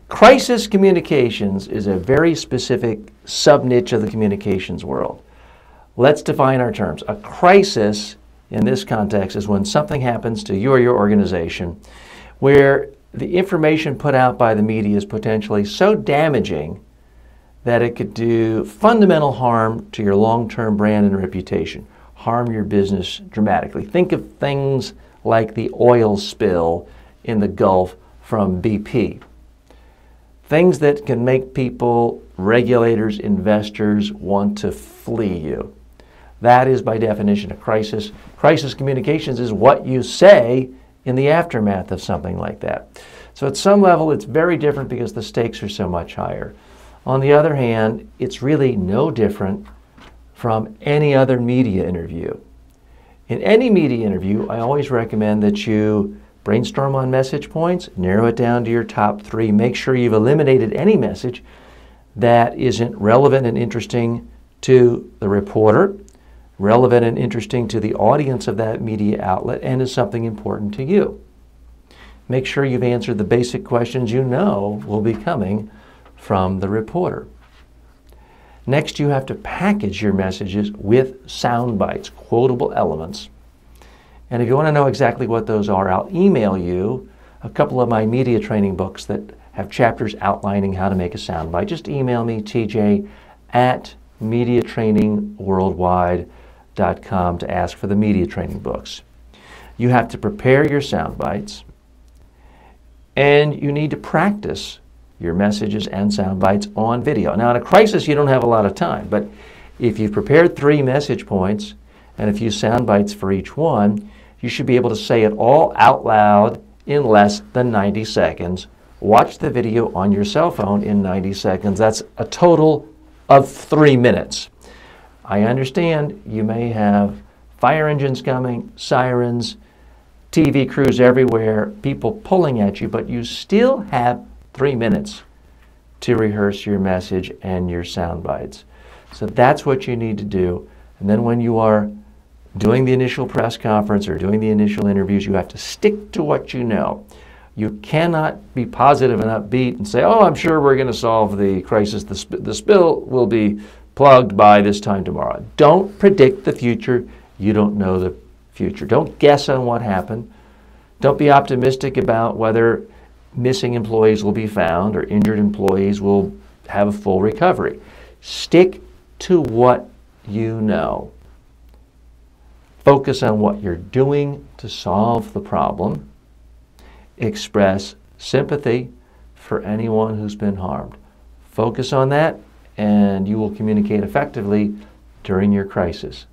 Crisis communications is a very specific sub-niche of the communications world. Let's define our terms. A crisis in this context is when something happens to you or your organization where the information put out by the media is potentially so damaging that it could do fundamental harm to your long-term brand and reputation, harm your business dramatically. Think of things like the oil spill in the Gulf from BP. Things that can make people, regulators, investors want to flee you. That is by definition a crisis. Crisis communications is what you say in the aftermath of something like that. So at some level it's very different because the stakes are so much higher. On the other hand, it's really no different from any other media interview. In any media interview, I always recommend that you brainstorm on message points, narrow it down to your top 3, make sure you've eliminated any message that isn't relevant and interesting to the reporter, relevant and interesting to the audience of that media outlet, and is something important to you. Make sure you've answered the basic questions you know will be coming from the reporter. Next, you have to package your messages with sound bites, quotable elements. And if you want to know exactly what those are, I'll email you a couple of my media training books that have chapters outlining how to make a soundbite. Just email me, tj@mediatrainingworldwide.com, to ask for the media training books. You have to prepare your sound bites, and you need to practice your messages and sound bites on video. Now, in a crisis, you don't have a lot of time, but if you've prepared 3 message points and a few sound bites for each one, you should be able to say it all out loud in less than 90 seconds. Watch the video on your cell phone in 90 seconds. That's a total of 3 minutes. I understand you may have fire engines coming, sirens, TV crews everywhere, people pulling at you, but you still have 3 minutes to rehearse your message and your sound bites. So that's what you need to do. And then when you are doing the initial press conference or doing the initial interviews, you have to stick to what you know. You cannot be positive and upbeat and say, oh, I'm sure we're going to solve the crisis. The spill will be plugged by this time tomorrow. Don't predict the future. You don't know the future. Don't guess on what happened. Don't be optimistic about whether missing employees will be found or injured employees will have a full recovery. Stick to what you know. Focus on what you're doing to solve the problem. Express sympathy for anyone who's been harmed. Focus on that, and you will communicate effectively during your crisis.